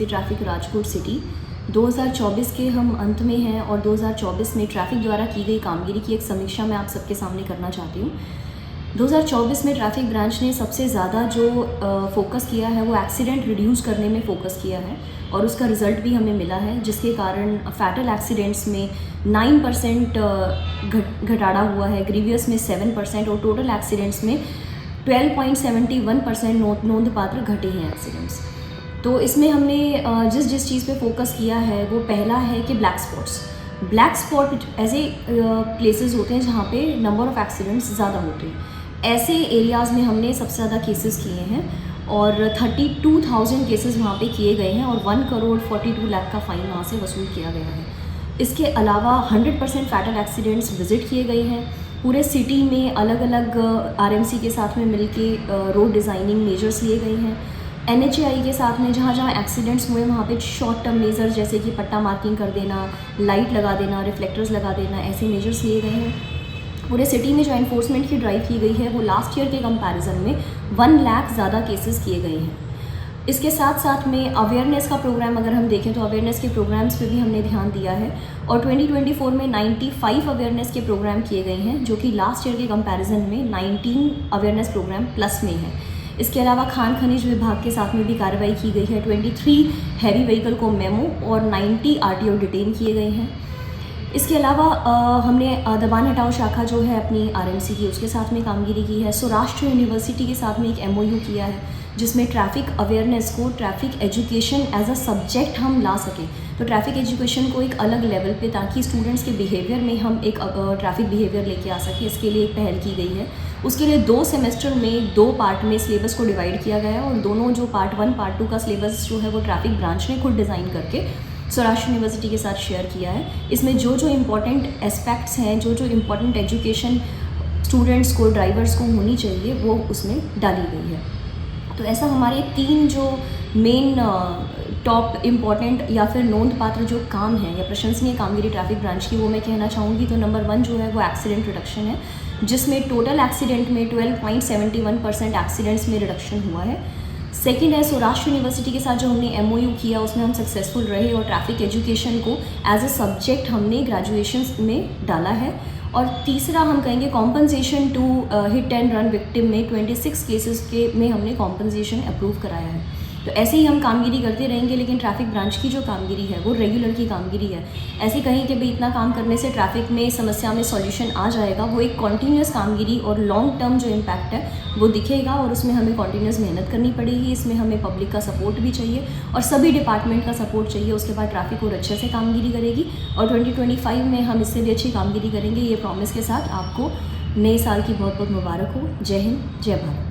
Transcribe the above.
SCP traffic Rajkot city. 2024 के हम अंत में हैं और 2024 में ट्रैफिक द्वारा की गई कामगिरी की एक समीक्षा मैं आप सबके सामने करना चाहती हूँ। 2024 में ट्रैफिक ब्रांच ने सबसे ज़्यादा जो फोकस किया है वो एक्सीडेंट रिड्यूस करने में फ़ोकस किया है और उसका रिज़ल्ट भी हमें मिला है, जिसके कारण फैटल एक्सीडेंट्स में 9% घटाड़ा हुआ है, ग्रीवियस में 7% और टोटल एक्सीडेंट्स में 12.71% नोंदपात्र घटे हैं एक्सीडेंट्स। तो इसमें हमने जिस चीज़ पे फोकस किया है वो पहला है कि ब्लैक स्पॉट ऐसे प्लेसेस होते हैं जहाँ पे नंबर ऑफ़ एक्सीडेंट्स ज़्यादा होते हैं। ऐसे एरियाज़ में हमने सबसे ज़्यादा केसेस किए हैं और 32,000 केसेस वहाँ पे किए गए हैं और 1,42,00,000 का फ़ाइन वहाँ से वसूल किया गया है। इसके अलावा 100% फैटल एक्सीडेंट्स विज़िट किए गए हैं। पूरे सिटी में अलग अलग आरएमसी के साथ में मिलके रोड डिज़ाइनिंग मेजर्स लिए गए हैं। एनएचएआई के साथ में जहाँ जहाँ एक्सीडेंट्स हुए वहाँ पे शॉर्ट टर्म मेजर्स जैसे कि पट्टा मार्किंग कर देना, लाइट लगा देना, रिफ्लेक्टर्स लगा देना, ऐसे मेजर्स लिए गए हैं। पूरे सिटी में जो एनफोर्समेंट की ड्राइव की गई है वो लास्ट ईयर के कंपैरिजन में 1 लाख ज़्यादा केसेस किए गए हैं। इसके साथ साथ में अवेयरनेस का प्रोग्राम अगर हम देखें तो अवेयरनेस के प्रोग्राम्स पे भी हमने ध्यान दिया है और 2024 में 95 अवेयरनेस के प्रोग्राम किए गए हैं, जो कि लास्ट ईयर के कंपैरिजन में 19 अवेयरनेस प्रोग्राम प्लस में है। इसके अलावा खान खनिज विभाग के साथ में भी कार्रवाई की गई है। 23 हैवी व्हीकल को मेमो और 90 आरटीओ डिटेन किए गए हैं। इसके अलावा हमने दबान हटाओ शाखा जो है अपनी आरएमसी की, उसके साथ में कामगिरी की है। सौराष्ट्र यूनिवर्सिटी के साथ में एक एमओयू किया है जिसमें ट्रैफिक अवेयरनेस को traffic education as a subject हम ला सकें, तो ट्रैफिक एजुकेशन को एक अलग लेवल पे, ताकि स्टूडेंट्स के बिहेवियर में हम एक ट्रैफिक बिहेवियर लेके आ सकें, इसके लिए एक पहल की गई है। उसके लिए 2 सेमेस्टर में 2 पार्ट में सिलेबस को डिवाइड किया गया है और दोनों जो पार्ट 1 पार्ट 2 का सिलेबस जो है वो ट्रैफिक ब्रांच ने खुद डिज़ाइन करके सौराष्ट्र यूनिवर्सिटी के साथ शेयर किया है। इसमें जो जो इम्पोर्टेंट एस्पेक्ट्स हैं, जो जो इम्पोर्टेंट एजुकेशन स्टूडेंट्स को, ड्राइवर्स को होनी चाहिए, वो उसमें डाली गई है। तो ऐसा हमारे 3 जो मेन टॉप इम्पॉर्टेंट या फिर नोंदपात्र जो काम है या प्रशंसनीय कामगिरी ट्रैफिक ब्रांच की, वो मैं कहना चाहूँगी। तो नंबर 1 जो है वो एक्सीडेंट रिडक्शन है, जिसमें टोटल एक्सीडेंट में 12.71% एक्सीडेंट्स में रिडक्शन हुआ है। सेकेंड है सौराष्ट्र यूनिवर्सिटी के साथ जो हमने एमओयू किया, उसमें हम सक्सेसफुल रहे और ट्रैफिक एजुकेशन को एज अ सब्जेक्ट हमने ग्रेजुएशन में डाला है। और तीसरा हम कहेंगे compensation to hit and run victim में 26 केसेस के में हमने कॉम्पनसेशन अप्रूव कराया है। तो ऐसे ही हम कामगिरी करते रहेंगे, लेकिन ट्रैफिक ब्रांच की जो कामगिरी है वो रेगुलर की कामगिरी है। ऐसे कहीं कि भाई इतना काम करने से ट्रैफिक में समस्या में सॉल्यूशन आ जाएगा, वो एक कॉन्टीन्यूस कामगिरी और लॉन्ग टर्म जो इम्पैक्ट है वो दिखेगा और उसमें हमें कॉन्टीन्यूस मेहनत करनी पड़ेगी। इसमें हमें पब्लिक का सपोर्ट भी चाहिए और सभी डिपार्टमेंट का सपोर्ट चाहिए। उसके बाद ट्रैफिक और अच्छे से कामगिरी करेगी और 2025 में हम इससे भी अच्छी कामगिरी करेंगे, ये प्रॉमिस के साथ। आपको नए साल की बहुत बहुत मुबारक हो। जय हिंद, जय भारत।